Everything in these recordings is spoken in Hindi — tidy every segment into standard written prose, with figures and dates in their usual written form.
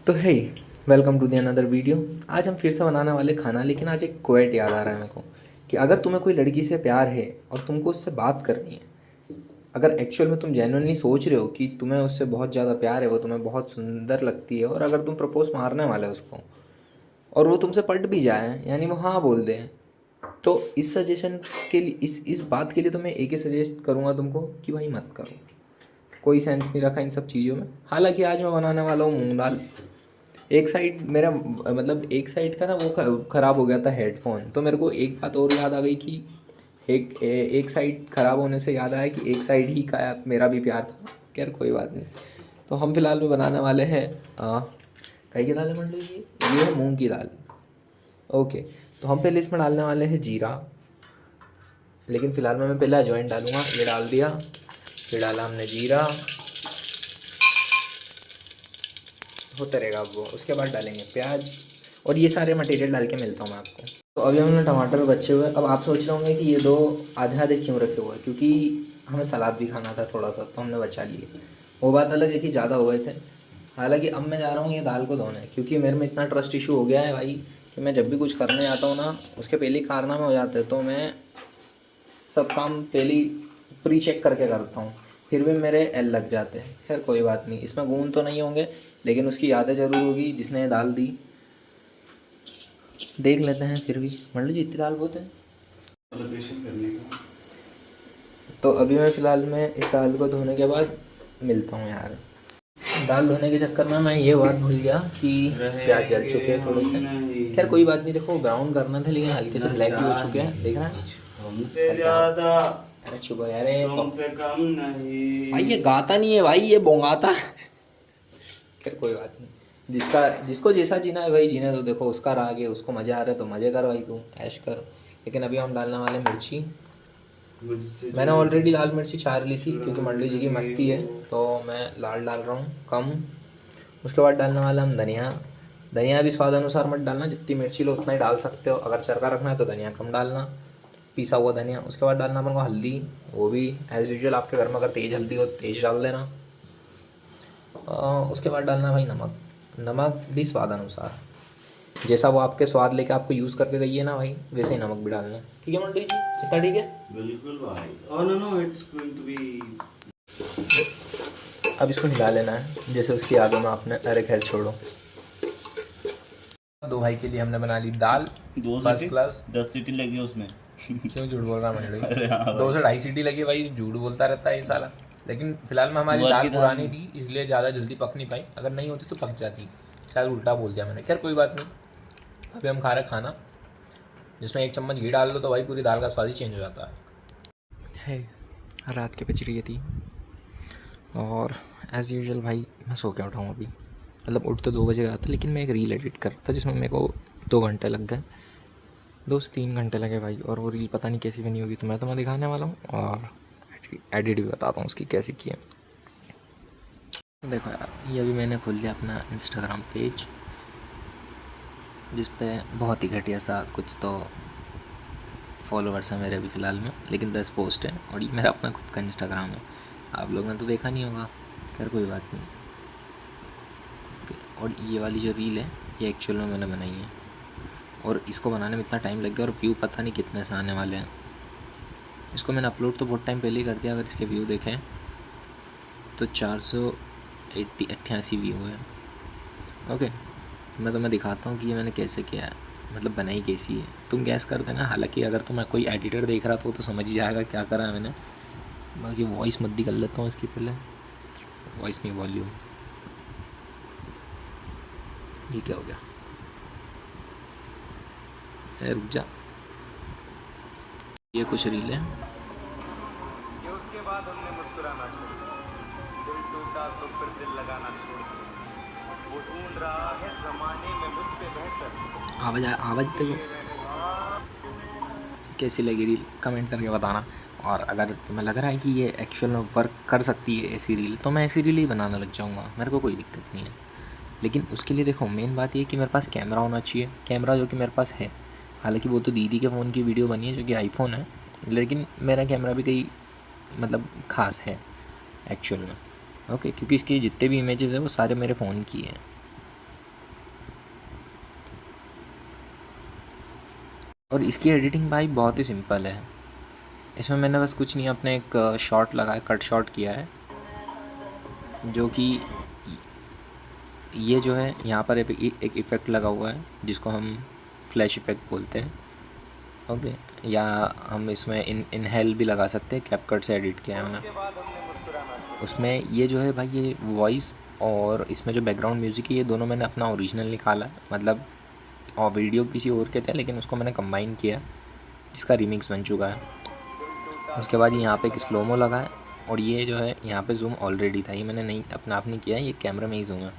तो hey, welcome to the another video. आज हम फिर से बनाने वाले खाना, लेकिन आज एक क्वेट याद आ रहा है मेरे को कि अगर तुम्हें कोई लड़की से प्यार है और तुमको उससे बात करनी है, अगर एक्चुअल में तुम जेन्युइनली सोच रहे हो कि तुम्हें उससे बहुत ज़्यादा प्यार है, वो तुम्हें बहुत सुंदर लगती है, और अगर तुम प्रपोज मारने वाले हो उसको और वो तुमसे पट भी जाए, यानी वो हाँ बोल दे, तो इस सजेशन के लिए, इस बात के लिए तो मैं एक ही सजेस्ट करूँगा तुमको कि भाई मत करो। कोई सेंस नहीं रखा इन सब चीज़ों में। हालांकि आज मैं बनाने वाला हूँ मूंग दाल। एक साइड मेरा मतलब एक साइड का ना वो ख़राब हो गया था हेडफोन, तो मेरे को एक बात और याद आ गई कि एक साइड ख़राब होने से याद आया कि एक साइड ही का मेरा भी प्यार था। खैर कोई बात नहीं। तो हम फिलहाल में बनाने वाले हैं कई की दाल है मंडली जी, ये है मूंग की दाल। ओके, तो हम पहले इसमें डालने वाले हैं जीरा, लेकिन फ़िलहाल में मैं पहले अजवाइन डालूँगा। ये डाल दिया, फिर डाला हमने जीरा, होता रहेगा अब वो। उसके बाद डालेंगे प्याज, और ये सारे मटेरियल डाल के मिलता हूँ मैं आपको। तो अभी हमने टमाटर बचे हुए। अब आप सोच रहे होंगे कि ये दो आधे आधे क्यों रखे हुए हैं, क्योंकि हमें सलाद भी खाना था थोड़ा सा, तो हमने बचा लिए। वो बात अलग है कि ज़्यादा हो गए थे। हालांकि अब मैं जा रहा हूँ ये दाल को धोने, क्योंकि मेरे में इतना ट्रस्ट इशू हो गया है भाई कि मैं जब भी कुछ करने जाता हूँ ना, उसके पहले ही कारनामे हो जाते हैं। तो मैं सब काम पहले ही प्री चेक करके करता हूँ, फिर भी मेरे एल लग जाते हैं। खैर कोई बात नहीं, इसमें गुण तो नहीं होंगे, लेकिन उसकी यादें ज़रूर होगी जिसने ये दाल दी। देख लेते हैं फिर भी। मंडली जी इतनी दाल बहुत है सेलिब्रेशन करने का। तो अभी मैं फ़िलहाल में इस दाल को धोने के बाद मिलता हूँ यार। दाल धोने के चक्कर में मैं ये बात भूल गया कि प्याज जल चुके हैं थोड़े से। खैर कोई बात नहीं, देखो ब्राउन करना था, लेकिन हल्के से ब्लैक भी हो चुके हैं, देख रहा है। हमसे ज्यादा अरे चुप हो यार, तुमसे कम नहीं। भाई ये गाता नहीं है भाई, ये बोंगाता है। खैर कोई बात नहीं, जिसको जैसा जीना है भाई जीने दो। देखो उसका राग है, उसको मज़ा आ रहा है तो मज़े कर भाई, तू ऐश कर। लेकिन अभी हम डालने वाले मिर्ची। मैंने ऑलरेडी लाल मिर्ची चार ली थी, क्योंकि मंडली जी की मस्ती है, तो मैं लाल डाल रहा हूँ कम। उसके बाद डालने वाला हम धनिया। धनिया भी स्वाद अनुसार मत डालना, जितनी मिर्ची लो उतना ही डाल सकते हो। अगर चरका रखना है तो धनिया कम डालना, पिसा हुआ धनिया। उसके बाद डालना अपन को हल्दी, वो भी एज़ यूजुअल आपके घर में अगर तेज़ हल्दी हो तो तेज़ डाल देना। उसके बाद डालना भाई नमक। नमक भी स्वाद अनुसार, जैसा वो आपके स्वाद लेके आपको यूज़ करके गई है ना भाई, वैसे ही नमक भी डालना है। ठीक है मंडी जी, इतना ठीक है? बिल्कुल भाई। Oh no no, it's going to be. अब इसको हिला लेना है जैसे उसकी यादों में आपने। अरे खैर छोड़ो। दो भाई के लिए हमने बना ली दाल फर्स्ट क्लास। 10 सीटी लगी उसमें। क्यों झूठ बोल रहा मंडली? अरे हाँ भाई। 2 से 2.5 सीटी लगी भाई, झूठ बोलता रहता है ये साला। लेकिन फिलहाल में हमारी तुअर दाल की दाल पुरानी में। थी, इसलिए ज़्यादा जल्दी पक नहीं पाई। अगर नहीं होती तो पक जाती। शायद उल्टा बोल दिया मैंने। खैर कोई बात नहीं। अभी हम खा रहे खाना जिसमें 1 चम्मच घी डाल दो तो भाई पूरी दाल का स्वाद ही चेंज हो जाता है। रात के बज रही थी और एज़ यूजुअल भाई मैं सो के उठाऊँ अभी। मतलब उठ तो 2 बजे गया था, लेकिन मैं एक रील एडिट कर रहा था जिसमें मेरे को 2 घंटे लग गए। 2 से 3 घंटे लगे भाई, और वो रील पता नहीं कैसी बनी होगी, तो मैं दिखाने वाला हूँ और एडिट भी बताता हूँ उसकी कैसी की है। देखो यार, ये अभी मैंने खोल लिया अपना इंस्टाग्राम पेज, जिस पे बहुत ही घटिया सा कुछ तो फॉलोअर्स हैं मेरे अभी फ़िलहाल में, लेकिन 10 पोस्ट हैं, और ये मेरा अपना खुद का इंस्टाग्राम है। आप लोगों ने तो देखा नहीं होगा, खैर कोई बात नहीं। और ये वाली जो रील है ये एक्चुअल में मैंने बनाई है, और इसको बनाने में इतना टाइम लग गया, और व्यू पता नहीं कितने से आने वाले हैं। इसको मैंने अपलोड तो बहुत टाइम पहले ही कर दिया। अगर इसके व्यू देखें तो 488 व्यू है। ओके, तो मैं तुम्हें दिखाता हूँ कि ये मैंने कैसे किया है, मतलब बनाई कैसी है। तुम गैस कर देना। हालांकि अगर तुम्हें कोई एडिटर देख रहा तो समझ ही जाएगा क्या करा है मैंने। बाकी वॉइस मद्दी कर लेता हूँ इसकी पहले। वॉइस नहीं, वॉल्यूम। ये क्या हो गया? रुक जा। ये कुछ रील है। ये उसके बाद हमने मुस्कुराना छोड़ दिया, दिल टूटा तो फिर दिल लगाना छोड़ दिया, वो ढूंढ रहा है जमाने में मुझसे बेहतर। आवाज़ देखो कैसी लगी रील, कमेंट करके बताना। और अगर तुम्हें लग रहा है कि ये एक्चुअल में वर्क कर सकती है ऐसी रील, तो मैं ऐसी रील ही बनाने लग जाऊँगा, मेरे को कोई दिक्कत नहीं है। लेकिन उसके लिए देखो मेन बात ये कि मेरे पास कैमरा होना चाहिए। कैमरा जो कि मेरे पास है, हालांकि वो तो दीदी के फ़ोन की वीडियो बनी है जो कि आईफोन है, लेकिन मेरा कैमरा भी कहीं मतलब ख़ास है एक्चुअल में। ओके, क्योंकि इसकी जितने भी इमेजेस है वो सारे मेरे फ़ोन की हैं। और इसकी एडिटिंग भाई बहुत ही सिंपल है। इसमें मैंने बस कुछ नहीं, अपने एक शॉट लगाया, कट शॉट किया है, जो कि ये जो है यहाँ पर एक इफ़ेक्ट लगा हुआ है जिसको हम फ्लैश इफ़ेक्ट बोलते हैं। ओके, या हम इसमें इनहेल भी लगा सकते हैं, कैपकट से एडिट किया है मैंने। उसके बाद हमने मुस्कुराना छोड़ उसमें ये जो है भाई, ये वॉइस और इसमें जो बैकग्राउंड म्यूज़िक है, ये दोनों मैंने अपना ओरिजिनल निकाला है, मतलब और वीडियो किसी और के थे लेकिन उसको मैंने कंबाइन किया, जिसका रीमिक्स बन चुका है। उसके बाद यहाँ पे एक स्लोमो लगा है, और ये जो है यहाँ पे जूम ऑलरेडी था, ये मैंने नहीं अपना आप नहीं किया है, ये कैमरे में ही जूम है।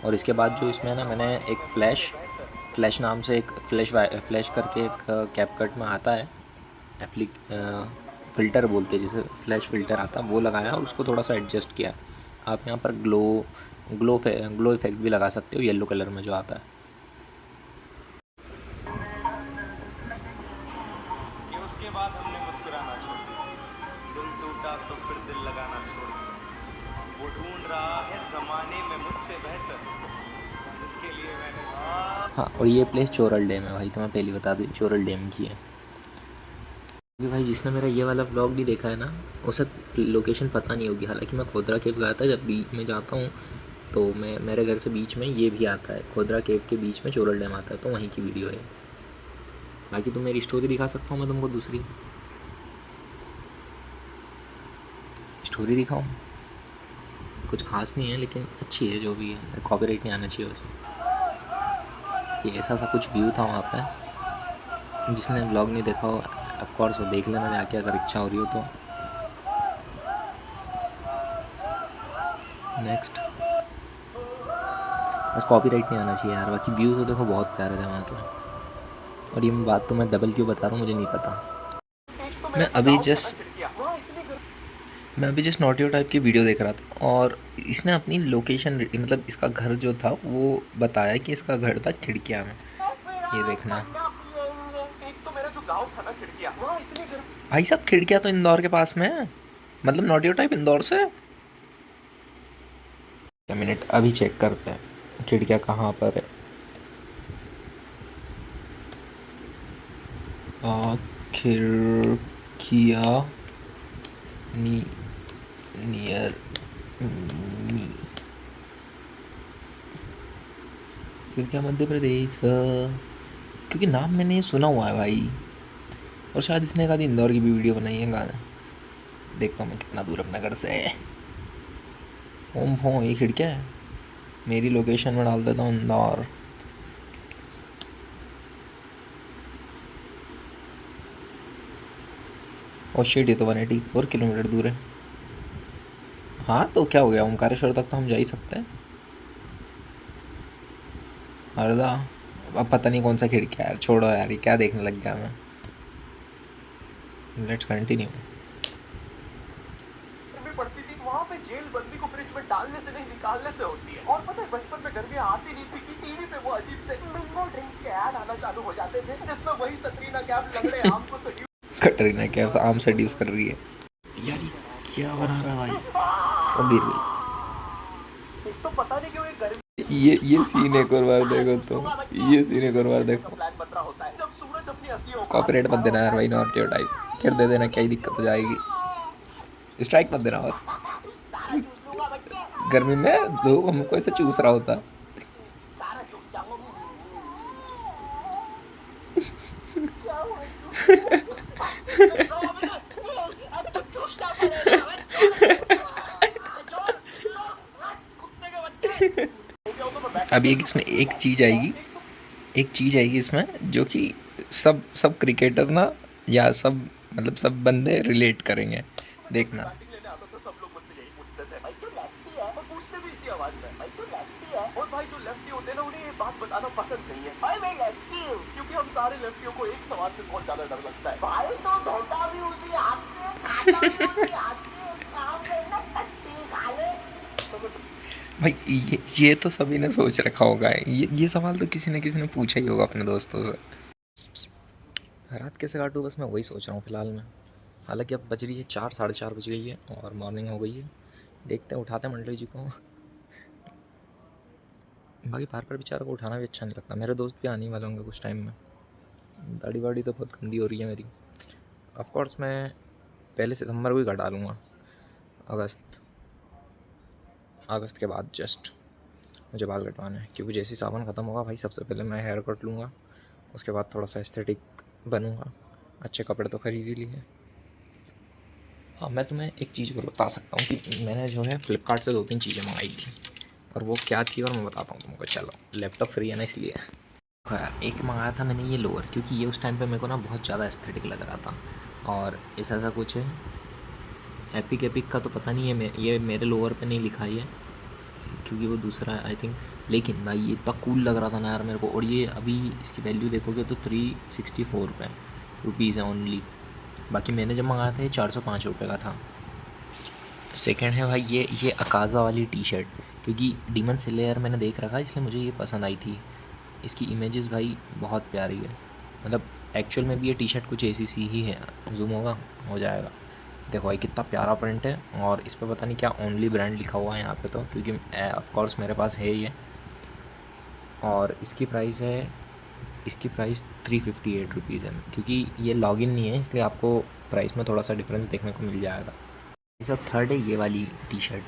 और इसके बाद जो इसमें ना, मैंने एक फ्लैश नाम से एक फ्लैश करके एक कैपकट में आता है, फ़िल्टर बोलते हैं जिसे, फ्लैश फ़िल्टर आता है, वो लगाया और उसको थोड़ा सा एडजस्ट किया। आप यहाँ पर ग्लो इफेक्ट भी लगा सकते हो, येलो कलर में जो आता है। कि उसके बाद हमने मुस्कुराना छोड़ दिया। दिल टूटा तो फिर दिल लगाना छोड़ दिया। वो ढूंढ रहा है जमाने में मुझसे बेहतर, जिसके लिए मैंने हाँ, और ये प्लेस चोरल डैम है भाई, तो मैं पहले बता दूँ चोरल डैम की है। क्योंकि भाई जिसने मेरा ये वाला व्लॉग भी देखा है ना, उसे लोकेशन पता नहीं होगी। हालांकि मैं खोदरा केव गया था, जब बीच में जाता हूँ तो मैं, मेरे घर से बीच में ये भी आता है, खोदरा केव के बीच में चोरल डैम आता है, तो वहीं की वीडियो है। बाकी तो मेरी स्टोरी दिखा सकता हूँ मैं तुमको, दूसरी स्टोरी दिखाऊँ, कुछ खास नहीं है लेकिन अच्छी है जो भी है, कॉपीराइट नहीं आना चाहिए बस। ये ऐसा सा कुछ व्यू था वहाँ पे, जिसने व्लॉग नहीं देखा हो ऑफ कोर्स वो देख लेना जाके, अगर इच्छा हो रही हो तो। नेक्स्ट, बस कॉपीराइट नहीं आना चाहिए यार, बाकी व्यू तो देखो बहुत प्यारे थे वहाँ के। और ये बात तो मैं डबल क्यों बता रहा हूँ मुझे नहीं पता। मैं अभी जस्ट नॉटियो टाइप की वीडियो देख रहा था, और इसने अपनी लोकेशन, मतलब इसका घर जो था वो बताया कि इसका घर था खिड़किया में। ये देखना भाई साहब, खिड़किया तो इंदौर के पास में है, मतलब नॉटियो टाइप इंदौर से। एक मिनट, अभी चेक करते हैं खिड़किया कहाँ पर है। खिड़किया नियर मी, खिड़किया मध्य प्रदेश, क्योंकि नाम मैंने सुना हुआ है भाई, और शायद इसने कहा इंदौर की भी वीडियो बनाई है गाना। देखता हूँ मैं कितना दूर अपने घर से। ओम हो, ये खिड़किया है, मेरी लोकेशन में डाल देता हूँ इंदौर। और शिट, ये तो 184 किलोमीटर दूर है। हाँ तो क्या हो गया, ओमकारेश्वर तक तो हम जा ही सकते हैं। हरदा, अब पता नहीं कौन सा खिड़किया है यार, छोड़ो यार, ये क्या देखने लग गया मैं। Let's continue. पड़ती थी वहाँ पे जेल बंदी को फ्रिज में डालने से नहीं निकालने से होती है। और पता है बचपन में घर में आती नहीं थी कि टीवी पे वो अजीब से मैंगो ड्रिंक्स के ऐड आना चालू हो जाते थे, जिसमें वही सतरीना कैफ लंगड़े आम को सड्यूस कटरीना कैफ आम सेड्यूस कर रही है यार, ये क्या बना रहा भाई। और गिर गई। एक तो पता नहीं क्यों ये गर्मी ये सीन एक और बार देखो तो, ये सीन एक और बार देखो। प्लान बन रहा होता है जब सूरज अपनी असली औकात कॉपीराइट मत देना यार भाई, नॉटियो टाइप फिर दे देना, क्या ही दिक्कत हो जाएगी। स्ट्राइक मत देना बस। सारा चूस लूंगा बच्चे, गर्मी में धूप हमको ऐसे चूस रहा होता। सारा चूस जाऊंगा। क्या हुआ अब तो चूसना पड़ेगा कुत्ते के बच्चे। अभी इसमें एक चीज़ आएगी इसमें, जो कि सब क्रिकेटर ना, या सब, मतलब सब बंदे रिलेट करेंगे, देखना। बैटिंग लेने आता था सब लोग मुझसे यही पूछते थे, भाई तू लेफ्टी है, और पूछते भी इसी आवाज में, भाई तू लेफ्टी है। और भाई जो लेफ्टी होते हैं ना, उन्हें ये बात बताना पसंद नहीं है, भाई मैं लेफ्टी हूँ, क्योंकि हम सारे लेफ्टियों को एक सवाल से बहुत ज्यादा डर लगता है, भाई तो धोता भी उसी हाथ से, खाता भी उसी हाथ से, काम करना टट्टी खा ले। भाई ये तो सभी ने सोच रखा होगा, ये सवाल तो किसी ने पूछा ही होगा अपने दोस्तों से। रात कैसे काटूँ, बस मैं वही सोच रहा हूँ फ़िलहाल में। हालांकि अब बज रही है 4, 4:30 बज गई है और मॉर्निंग हो गई है। देखते हैं, उठाते हैं मंडली जी को। बाकी बार बेचारों को उठाना भी अच्छा नहीं लगता। मेरे दोस्त भी आने वाले होंगे कुछ टाइम में, दाढ़ी वाड़ी तो बहुत गंदी हो रही है मेरी। ऑफ कोर्स मैं पहले सितंबर को ही कटा लूँगा, अगस्त के बाद जस्ट मुझे बाल कटवाना है, क्योंकि जैसे ही सावन ख़त्म होगा भाई सबसे पहले मैं हेयर कट लूँगा, उसके बाद थोड़ा सा एस्थेटिक बनूँगा। अच्छे कपड़े तो खरीद ही लिए। हाँ, मैं तुम्हें एक चीज़ और बता सकता हूँ कि मैंने जो है फ्लिपकार्ट से 2-3 चीज़ें मंगाई थी, और वो क्या थी और मैं बताता हूँ तुमको। चलो, लैपटॉप फ्री है ना इसलिए। हाँ, एक मंगाया था मैंने ये लोअर, क्योंकि ये उस टाइम पे मेरे को ना बहुत ज़्यादा एस्थेटिक लग रहा था, और ऐसा कुछ है। एपिक का तो पता नहीं है, ये मेरे लोअर पे नहीं लिखा ही है क्योंकि वो दूसरा है आई थिंक। लेकिन भाई ये इतना कूल लग रहा था ना यार मेरे को, और ये अभी इसकी वैल्यू देखोगे तो 364 रुपीज़ है ओनली। बाकी मैंने जब मंगाया था ये 405 रुपये का था। सेकंड है भाई ये अकाज़ा वाली टी शर्ट, क्योंकि डीमन स्लेयर मैंने देख रखा इसलिए मुझे ये पसंद आई थी। इसकी इमेजेस भाई बहुत प्यारी है, मतलब एक्चुअल में भी ये टी शर्ट कुछ ऐसी सी ही है। जूम होगा, हो जाएगा। देखो भाई कितना प्यारा प्रिंट है, और इस पर पता नहीं क्या ओनली ब्रांड लिखा हुआ है यहाँ पे, तो क्योंकि ऑफ कोर्स मेरे पास है ये। और इसकी प्राइस 358 रुपीज़ है, क्योंकि ये लॉगिन नहीं है इसलिए आपको प्राइस में थोड़ा सा डिफरेंस देखने को मिल जाएगा। ये सब थर्ड है ये वाली टी शर्ट,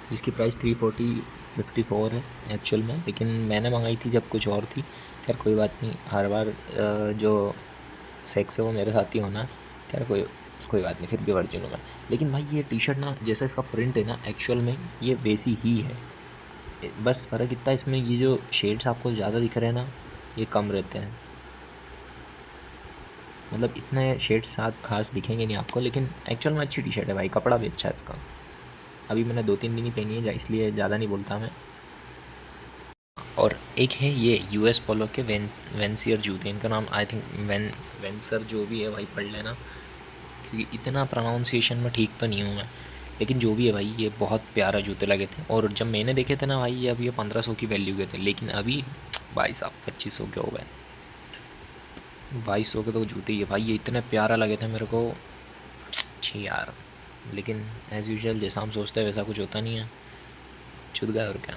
जिसकी प्राइस 354 है एक्चुअल में, लेकिन मैंने मंगाई थी जब कुछ और थी। खैर कोई बात नहीं, हर बार जो सेक्स है वो मेरे साथ ही होना। खैर कोई बात नहीं, फिर भी वर्जिन हूँ मैं। लेकिन भाई ये टी शर्ट ना, जैसा इसका प्रिंट है ना एक्चुअल में ये वैसी ही है, बस फ़र्क इतना इसमें ये जो शेड्स आपको ज़्यादा दिख रहे हैं ना ये कम रहते हैं। मतलब इतने शेड्स साथ खास दिखेंगे नहीं आपको, लेकिन एक्चुअल में अच्छी टी शर्ट है भाई, कपड़ा भी अच्छा है इसका। अभी मैंने 2-3 दिन ही पहनी है इसलिए ज़्यादा नहीं बोलता मैं। और एक है ये यूएस पोलो के वेंसियर जूते, इनका नाम आई थिंक वेंसर जो भी है भाई, पढ़ लेना, क्योंकि इतना प्रोनाउंसिएशन में ठीक तो नहीं हूँ मैं। लेकिन जो भी है भाई ये बहुत प्यारा जूते लगे थे, और जब मैंने देखे थे ना भाई ये अभी 1500 की वैल्यू के थे, लेकिन अभी भाई साहब 2500 के हो गए। 2200 के तो जूते ही है भाई, ये इतने प्यारा लगे थे मेरे को, छी यार। लेकिन एज़ यूजुअल जैसा हम सोचते हैं वैसा कुछ होता नहीं है, छूट गया और क्या।